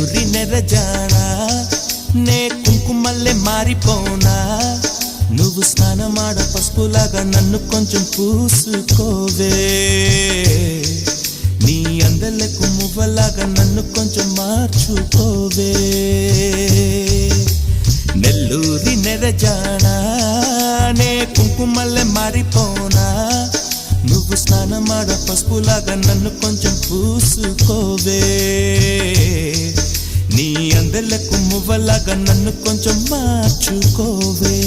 నెల్లూరి నెరజానా నే కుంకుమల్లె మారిపోనా నువ్వు స్నానమాడ పసుపులాగా నన్ను కొంచెం పూసుకోవే నీ అందలకు మువ్వలాగా నన్ను కొంచెం మార్చుకోవే నెల్లూరి నెరజానా నే కుంకుమల్లె మారిపోనా నువ్వు స్నానమాడ పసుపులాగా నన్ను కొంచెం పూసుకోవే నీ అందలకు మువ్వలాగా నన్ను కొంచెం మార్చుకోవే